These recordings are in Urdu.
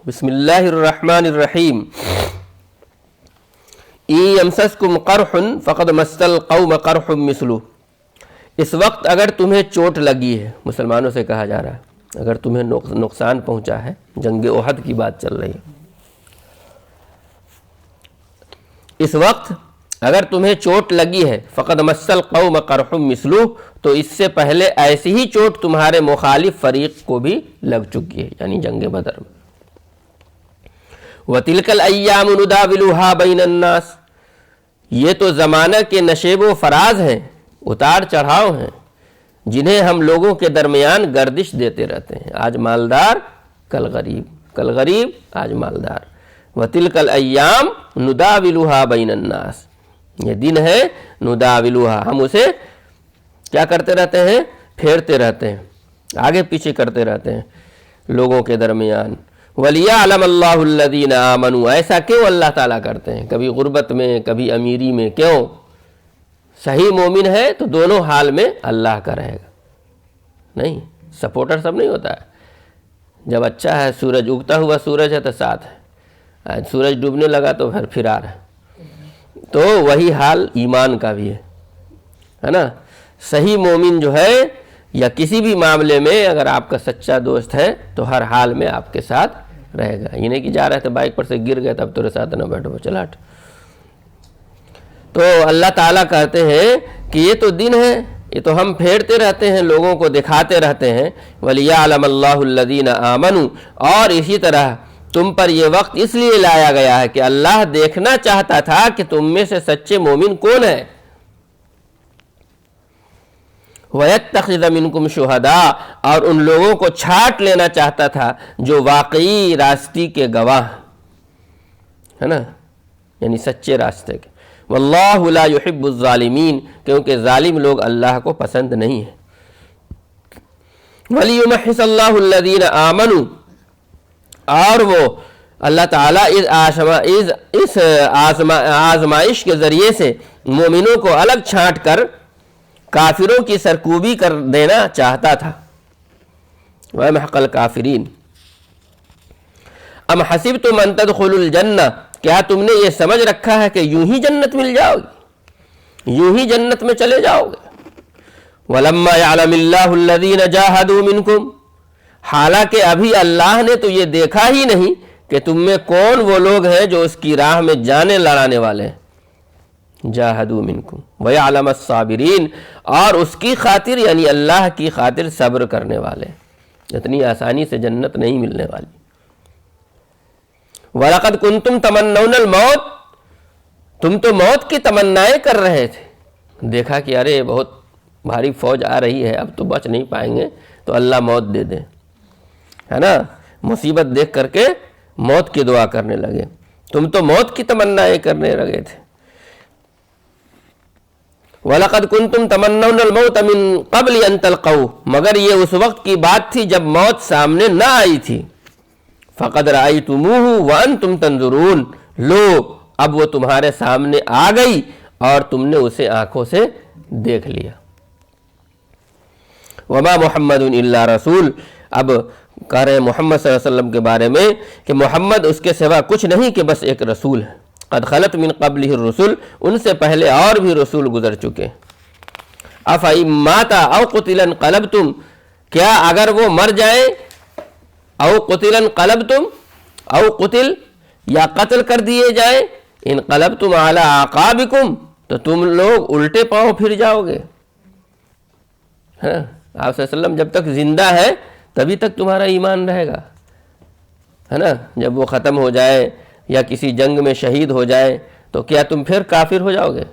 بسم اللہ الرحمن الرحیم یمسسکم قرح فقد مس القوم قرح مثلہ، اس وقت اگر تمہیں چوٹ لگی ہے، مسلمانوں سے کہا جا رہا ہے، اگر تمہیں نقصان پہنچا ہے، جنگ احد کی بات چل رہی ہے، اس وقت اگر تمہیں چوٹ لگی ہے فقد مس القوم قرح مثلہ، تو اس سے پہلے ایسی ہی چوٹ تمہارے مخالف فریق کو بھی لگ چکی ہے، یعنی جنگ بدر میں۔ وَتِلْكَ الْأَيَّامُ نُدَاوِلُهَا بَيْنَ النَّاسِ، یہ تو زمانہ کے نشیب و فراز ہیں، اتار چڑھاؤ ہیں، جنہیں ہم لوگوں کے درمیان گردش دیتے رہتے ہیں، آج مالدار کل غریب، کل غریب آج مالدار۔ وَتِلْكَ الْأَيَّامُ نُدَاوِلُهَا بَيْنَ النَّاسِ، یہ دن ہے نُدَاوِلُهَا، ہم اسے کیا کرتے رہتے ہیں؟ پھیرتے رہتے ہیں، آگے پیچھے کرتے رہتے ہیں لوگوں کے درمیان۔ وَلِيَعْلَمَ اللَّهُ الَّذِينَ آمَنُوا، ایسا کیوں اللہ تعالیٰ کرتے ہیں؟ کبھی غربت میں، کبھی امیری میں، کیوں؟ صحیح مومن ہے تو دونوں حال میں اللہ کا رہے گا، نہیں سپورٹر سب نہیں ہوتا ہے، جب اچھا ہے سورج اگتا ہوا سورج ہے تو ساتھ ہے، آج سورج ڈوبنے لگا تو پھر فرار ہے، تو وہی حال ایمان کا بھی ہے نا۔ صحیح مومن جو ہے یا کسی بھی معاملے میں اگر آپ کا سچا دوست ہے تو ہر حال میں آپ کے ساتھ رہے گا، یہ نہیں کہ جا رہے تھے بائک پر سے گر گئے تب تیرے ساتھ نہ بیٹھو چلا ہٹ۔ تو اللہ تعالیٰ کہتے ہیں کہ یہ تو دن ہے، یہ تو ہم پھیرتے رہتے ہیں، لوگوں کو دکھاتے رہتے ہیں۔ وَلِيَعْلَمَ اللَّهُ الَّذِينَ آمَنُوا، اور اسی طرح تم پر یہ وقت اس لیے لایا گیا ہے کہ اللہ دیکھنا چاہتا تھا کہ تم میں سے سچے مومن کون ہیں۔ وَيَتَّخِذَ مِنْكُمْ شُهَدَاءَ، اور ان لوگوں کو چھانٹ لینا چاہتا تھا جو واقعی راستے کے گواہ ہے نا، یعنی سچے راستے کے۔ وَاللَّهُ لَا يُحِبُّ الظَّالِمِينَ، کیونکہ ظالم لوگ اللہ کو پسند نہیں ہیں۔ وَلِيُمَحِّصَ اللَّهُ الَّذِينَ آمَنُوا، اور وہ اللہ تعالیٰ اس آزمائش کے ذریعے سے مومنوں کو الگ چھانٹ کر کافروں کی سرکوبی کر دینا چاہتا تھا۔ وَيَمْحَقَ الْكَافِرِينَ۔ ام حسبتم ان تدخلوا الجنہ، کیا تم نے یہ سمجھ رکھا ہے کہ یوں ہی جنت مل جاؤ گی، یوں ہی جنت میں چلے جاؤ گے۔ وَلَمَّا يَعْلَمِ اللَّهُ الَّذِينَ جَاهَدُوا مِنْكُمْ، حالانکہ ابھی اللہ نے تو یہ دیکھا ہی نہیں کہ تم میں کون وہ لوگ ہیں جو اس کی راہ میں جانیں لڑانے والے ہیں۔ جاہدوا منکم ویعلم الصابرین، اور اس کی خاطر یعنی اللہ کی خاطر صبر کرنے والے، اتنی آسانی سے جنت نہیں ملنے والی۔ وَلَقَدْ كُنْتُمْ تَمَنَّوْنَ الْمَوْتَ، تم تو موت کی تمنائیں کر رہے تھے، دیکھا کہ ارے بہت بھاری فوج آ رہی ہے، اب تو بچ نہیں پائیں گے تو اللہ موت دے دے، ہے نا، مصیبت دیکھ کر کے موت کی دعا کرنے لگے، تم تو موت کی تمنائیں کرنے لگے تھے۔ وَلَقَدْ كُنْتُمْ تَمَنَّوْنَ الْمَوْتَ مِنْ قَبْلِ أَنْ تَلْقَوْهُ، مگر یہ اس وقت کی بات تھی جب موت سامنے نہ آئی تھی۔ فَقَدْ رَأَيْتُمُوهُ وَأَنْتُمْ تَنْظُرُونَ، لو اب وہ تمہارے سامنے آ گئی اور تم نے اسے آنکھوں سے دیکھ لیا۔ وَمَا مُحَمَّدٌ إِلَّا رَسُولٌ، اب کہہ رہے ہیں محمد صلی اللہ علیہ وسلم کے بارے میں کہ محمد اس کے سوا کچھ نہیں کہ بس ایک رسول ہے۔ قد خلت من قبلہ الرسل، ان سے پہلے اور بھی رسول گزر چکے۔ افإن مات او قتل انقلبتم، کیا اگر وہ مر جائیں، او قتل انقلبتم، او قتل یا قتل کر دیے جائیں، انقلبتم علی اعقابکم، تو تم لوگ الٹے پاؤں پھر جاؤ گے۔ آپ صلی اللہ علیہ وسلم جب تک زندہ ہے تبھی تک تمہارا ایمان رہے گا، ہے نا، جب وہ ختم ہو جائے یا کسی جنگ میں شہید ہو جائے تو کیا تم پھر کافر ہو جاؤ گے؟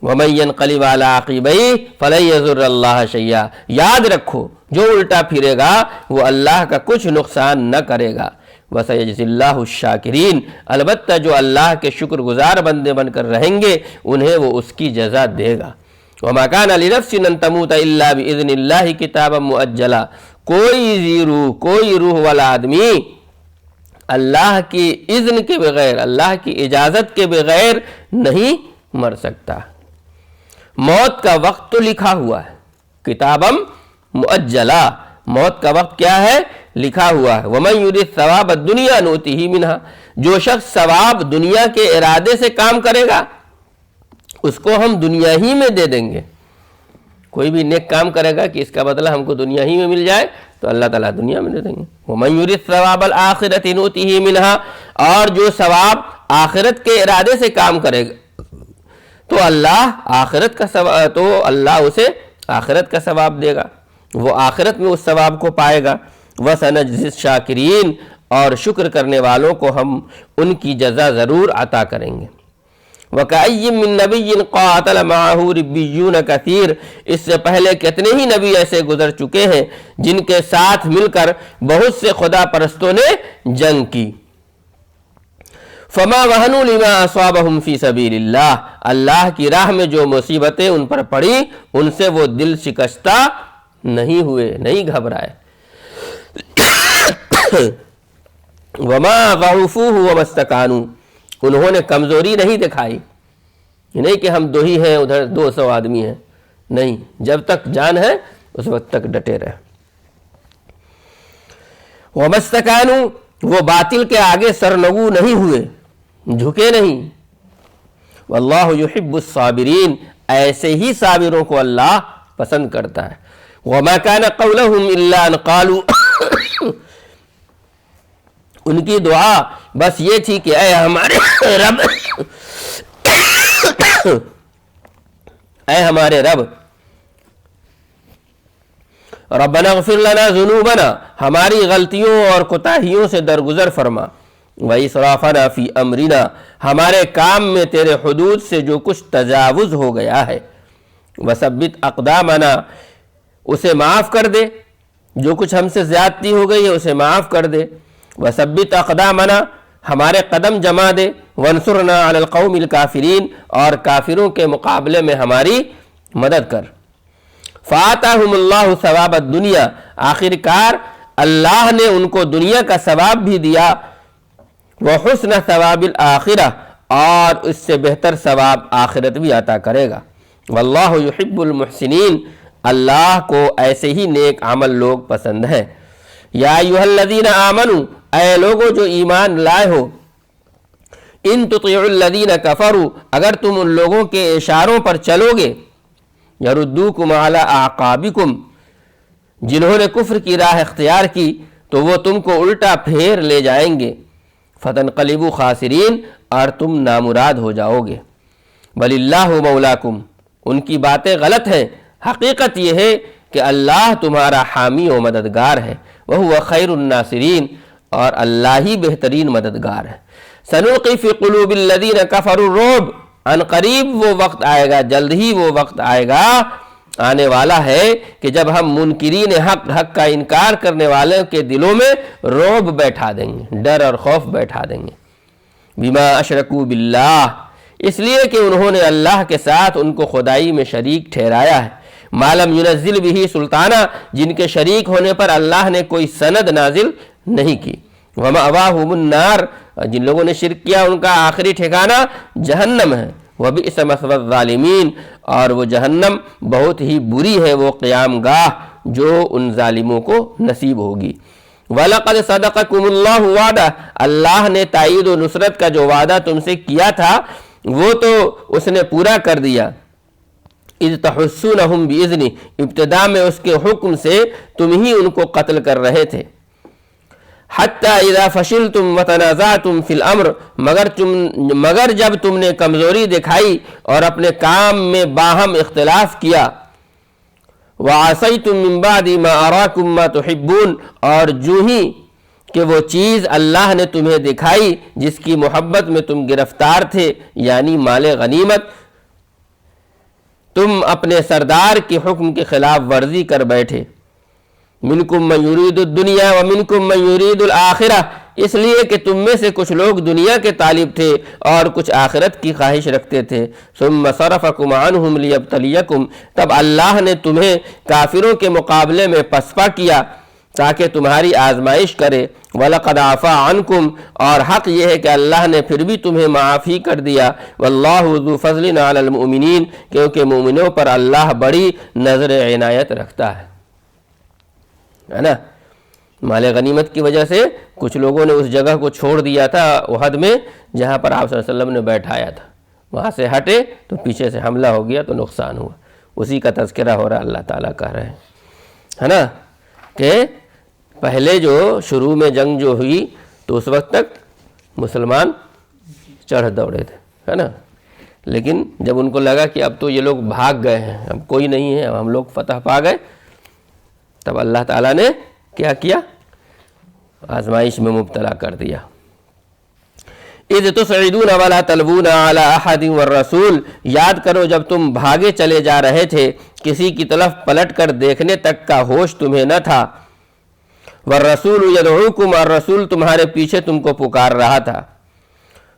وَمَن يَنْقَلِبْ عَلَىٰ عَقِبَيْهِ فَلَن يَضُرَّ اللَّهَ شَيْئًا، یاد رکھو جو الٹا پھرے گا وہ اللہ کا کچھ نقصان نہ کرے گا۔ وَسَيَجْزِي اللَّهُ الشَّاكِرِينَ، البتہ جو اللہ کے شکر گزار بندے بن کر رہیں گے انہیں وہ اس کی جزا دے گا۔ وَمَا كَانَ لِنَفْسٍ أَن تَمُوتَ إِلَّا بِإِذْنِ اللَّهِ كِتَابًا مُؤَجَّلًا، کوئی روح والا آدمی اللہ کی اذن کے بغیر، اللہ کی اجازت کے بغیر نہیں مر سکتا۔ موت کا وقت تو لکھا ہوا ہے، کتابم مؤجلا، موت کا وقت کیا ہے؟ لکھا ہوا ہے وَمَن يُرِدْ ثَوَابَ الدُّنْيَا نُؤْتِهِ مِنْهَا، جو شخص ثواب دنیا کے ارادے سے کام کرے گا اس کو ہم دنیا ہی میں دے دیں گے۔ کوئی بھی نیک کام کرے گا کہ اس کا بدلہ ہم کو دنیا ہی میں مل جائے تو اللہ تعالیٰ دنیا میں دے دیں گے۔ وَمَن يُرِدْ ثَوَابَ الْآخِرَةِ نُؤْتِهِ مِنْهَا، اور جو ثواب آخرت کے ارادے سے کام کرے گا تو اللہ اسے آخرت کا ثواب دے گا، وہ آخرت میں اس ثواب کو پائے گا۔ وَسَنَجْزِي الشَّاكِرِينَ، اور شکر کرنے والوں کو ہم ان کی جزا ضرور عطا کریں گے۔ وَكَأَيٍّ مِّن نَّبِيٍّ قَاتَلَ مَعَهُ رِبِّيُّونَ كَثِيرٌ، اس سے پہلے کتنے ہی نبی ایسے گزر چکے ہیں جن کے ساتھ مل کر بہت سے خدا پرستوں نے جنگ کی۔ فَمَا وَهَنُوا لِمَا أَصَابَهُمْ فِي سَبِيلِ اللَّهِ، اللہ کی راہ میں جو مصیبتیں ان پر پڑی ان سے وہ دل شکستہ نہیں ہوئے، نہیں گھبرائے۔ وَمَا ضَعُفُوا وَمَا اسْتَكَانُوا، انہوں نے کمزوری نہیں دکھائی، یہ نہیں کہ ہم دو ہی ہیں ادھر 200 آدمی ہیں، نہیں، جب تک جان ہے اس وقت تک ڈٹے رہے۔ وَمَا اسْتَكَانُوا، وہ باطل کے آگے سرنگو نہیں ہوئے، جھکے نہیں۔ وَاللَّهُ يُحِبُّ الصَّابِرِينَ، ایسے ہی صابروں کو اللہ پسند کرتا ہے۔ وَمَا كَانَ قَوْلَهُمْ إِلَّا أَنْ قَالُوا، ان کی دعا بس یہ تھی کہ اے ہمارے رب، اے ہمارے رب، ربنا اغفر لنا ذنوبنا، ہماری غلطیوں اور کوتاہیوں سے درگزر فرما، وَإِسْرَافَنَا فِي أَمْرِنَا، ہمارے کام میں تیرے حدود سے جو کچھ تجاوز ہو گیا ہے، وَثَبِّتْ أَقْدَامَنَا، اسے معاف کر دے، جو کچھ ہم سے زیادتی ہو گئی ہے اسے معاف کر دے، وَثَبِّتْ أَقْدَامَنَا، ہمارے قدم جما دے، وَانْصُرْنَا عَلَى الْقَوْمِ الْكَافِرِينَ، اور کافروں کے مقابلے میں ہماری مدد کر۔ فَآتَاهُمُ اللَّهُ ثَوَابَ الدُّنْيَا، آخر کار اللہ نے ان کو دنیا کا ثواب بھی دیا، وَحُسْنَ ثَوَابِ الْآخِرَةِ، اور اس سے بہتر ثواب آخرت بھی عطا کرے گا۔ وَاللَّهُ يُحِبُّ الْمُحْسِنِينَ، اللہ کو ایسے ہی نیک عمل لوگ پسند ہیں۔ یا ایھا الذین آمنوا، اے لوگو جو ایمان لائے ہو، ان تطیعوا الذین کفروا، اگر تم ان لوگوں کے اشاروں پر چلو گے، یردوکم علی اعقابکم، جنہوں نے کفر کی راہ اختیار کی تو وہ تم کو الٹا پھیر لے جائیں گے، فتنقلبوا خاسرین، اور تم نامراد ہو جاؤ گے۔ بل اللہ مولاکم، ان کی باتیں غلط ہیں، حقیقت یہ ہے کہ اللہ تمہارا حامی و مددگار ہے، وَهُوَ خَيْرُ النَّاصِرِينَ، اور اللہ ہی بہترین مددگار ہے۔ سَنُلْقِي فِي قُلُوبِ الَّذِينَ كَفَرُوا الرُّعْبَ، ان قریب وہ وقت آئے گا، جلد ہی وہ وقت آئے گا، آنے والا ہے کہ جب ہم منکرین حق کا انکار کرنے والوں کے دلوں میں رعب بیٹھا دیں گے، ڈر اور خوف بیٹھا دیں گے۔ بِمَا أَشْرَكُوا بِاللَّهِ، اس لیے کہ انہوں نے اللہ کے ساتھ ان کو خدائی میں شریک ٹھہرایا ہے۔ مَا لَمْ يُنَزِّلْ بِهِ سُلْطَانًا، جن کے شریک ہونے پر اللہ نے کوئی سند نازل نہیں کی۔ وَمَأْوَاهُمُ النَّارُ، جن لوگوں نے شرک کیا ان کا آخری ٹھکانہ جہنم ہے۔ وَبِئْسَ مَثْوَى الظَّالِمِينَ، اور وہ جہنم بہت ہی بری ہے وہ قیام گاہ جو ان ظالموں کو نصیب ہوگی۔ وَلَقَدْ صَدَقَكُمُ اللَّهُ وَعْدَهُ، اللہ نے تائید و نصرت کا جو وعدہ تم سے کیا تھا وہ تو اس نے پورا کر دیا۔ اِذْ تَحُسُّونَهُمْ بِإِذْنِهِ، ابتدا میں اس کے حکم سے تم ہی ان کو قتل کر رہے تھے۔ حَتَّى إِذَا فَشِلْتُمْ وَتَنَازَعْتُمْ فِي الْأَمْرِ، مگر جب تم نے کمزوری دکھائی اور اپنے کام میں باہم اختلاف کیا، وَعَصَيْتُمْ مِنْ بَعْدِ مَا أَرَاكُمْ مَا تُحِبُّونَ، اور جو ہی کہ وہ چیز اللہ نے تمہیں دکھائی جس کی محبت میں تم گرفتار تھے، یعنی مال غنیمت، تم اپنے سردار کے حکم کی خلاف ورزی کر بیٹھے۔ منکم من یرید الدنیا ومنکم من یرید الآخرہ، اس لیے کہ تم میں سے کچھ لوگ دنیا کے طالب تھے اور کچھ آخرت کی خواہش رکھتے تھے۔ ثم صرفکم عنہم لیبتلیکم، تب اللہ نے تمہیں کافروں کے مقابلے میں پسپا کیا تاکہ تمہاری آزمائش کرے۔ وَلَقَدْ عَفَا عَنْكُمْ، اور حق یہ ہے کہ اللہ نے پھر بھی تمہیں معاف ہی کر دیا۔ وَاللَّهُ ذُو فَضْلٍ عَلَى الْمُؤْمِنِينَ، کیونکہ مومنوں پر اللہ بڑی نظر عنایت رکھتا ہے نا۔ مال غنیمت کی وجہ سے کچھ لوگوں نے اس جگہ کو چھوڑ دیا تھا احد میں جہاں پر آپ صلی اللہ علیہ وسلم نے بیٹھایا تھا، وہاں سے ہٹے تو پیچھے سے حملہ ہو گیا تو نقصان ہوا، اسی کا تذکرہ ہو رہا، اللہ تعالیٰ کہہ رہے ہیں، ہے نا، کہ پہلے جو شروع میں جنگ جو ہوئی تو اس وقت تک مسلمان چڑھ دوڑے تھے، ہے نا، لیکن جب ان کو لگا کہ اب تو یہ لوگ بھاگ گئے ہیں، اب کوئی نہیں ہے، اب ہم لوگ فتح پا گئے، تب اللہ تعالیٰ نے کیا کیا؟ آزمائش میں مبتلا کر دیا۔ اذ تصعدون ولا تلوون علی احد والرسول، یاد کرو جب تم بھاگے چلے جا رہے تھے، کسی کی طرف پلٹ کر دیکھنے تک کا ہوش تمہیں نہ تھا، والرسول یدعوکم، اور رسول تمہارے پیچھے تم کو پکار رہا تھا،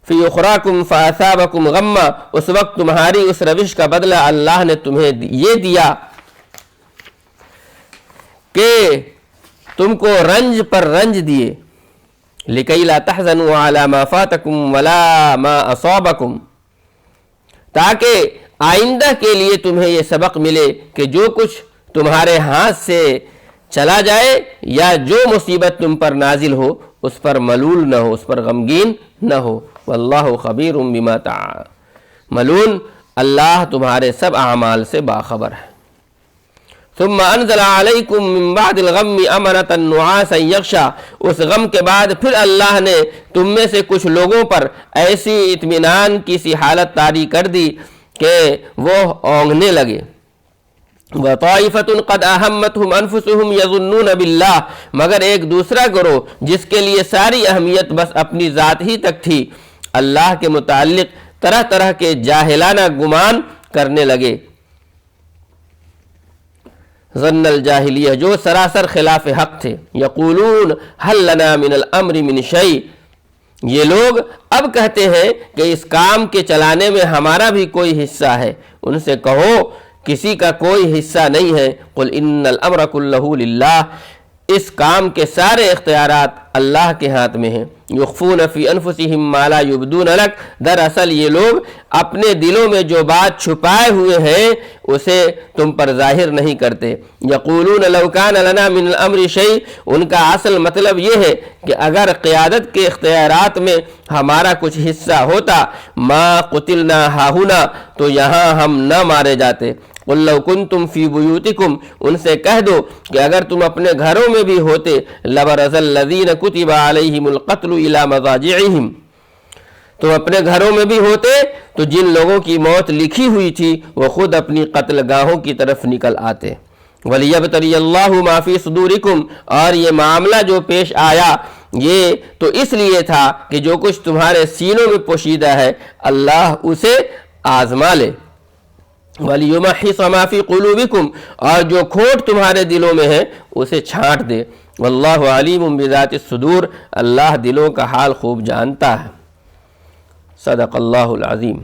فی اخراکم فاصابکم غما، اس وقت تمہاری اس روش کا بدلہ اللہ نے تمہیں یہ دیا کہ تم کو رنج پر رنج دیے، لکی لا تحزنوا علی ما فاتکم ولا ما اصابکم، تاکہ آئندہ کے لیے تمہیں یہ سبق ملے کہ جو کچھ تمہارے ہاتھ سے چلا جائے یا جو مصیبت تم پر نازل ہو اس پر ملول نہ ہو، اس پر غمگین نہ ہو، واللہ خبیر بما تعملون، اللہ تمہارے سب اعمال سے باخبر ہے۔ ثم انزل علیکم من بعد الغم امنۃ نعاسا یغشا، اس غم کے بعد پھر اللہ نے تم میں سے کچھ لوگوں پر ایسی اطمینان کی سی حالت طاری کر دی کہ وہ اونگنے لگے، وَطَائِفَةٌ قَدْ أَهَمَّتْهُمْ أَنفُسُهُمْ يَظُنُّونَ بِاللَّهِ، مگر ایک دوسرا گروہ جس کے لیے ساری اہمیت بس اپنی ذات ہی تک تھی، اللہ کے متعلق طرح طرح کے جاہلانہ گمان کرنے لگے، ظن الجاہلیہ، جو سراسر خلاف حق تھے، یقولون هل لنا من الامر من شیء، یہ لوگ اب کہتے ہیں کہ اس کام کے چلانے میں ہمارا بھی کوئی حصہ ہے، ان سے کہو کسی کا کوئی حصہ نہیں ہے، قل ان الامر کلہ للہ، اس کام کے سارے اختیارات اللہ کے ہاتھ میں ہیں، یخفون فی انفسہم ما لا یبدون لک، دراصل یہ لوگ اپنے دلوں میں جو بات چھپائے ہوئے ہیں اسے تم پر ظاہر نہیں کرتے، یقولون لو کان لنا من الامر شیء، ان کا اصل مطلب یہ ہے کہ اگر قیادت کے اختیارات میں ہمارا کچھ حصہ ہوتا، ما قتلنا ہاہنا، تو یہاں ہم نہ مارے جاتے، قل لو کنتم فی بیوتکم، ان سے کہہ دو کہ اگر تم اپنے گھروں میں بھی ہوتے، لبرز الذین کتب علیہم القتل الی مضاجعہم، تم اپنے گھروں میں بھی ہوتے تو جن لوگوں کی موت لکھی ہوئی تھی وہ خود اپنی قتل گاہوں کی طرف نکل آتے، وَلِيَبْتَلِيَ اللَّهُ مَا فِي صُدُورِكُمْ، اور یہ معاملہ جو پیش آیا یہ تو اس لیے تھا کہ جو کچھ تمہارے سینوں میں پوشیدہ ہے اللہ اسے آزما لے، وَلِيُمَحِّصَ مَا فِي قُلُوبِكُمْ، اور جو کھوٹ تمہارے دلوں میں ہے اسے چھانٹ دے، واللہ علیم بذات الصدور، اللہ دلوں کا حال خوب جانتا ہے۔ صدق اللہ العظیم۔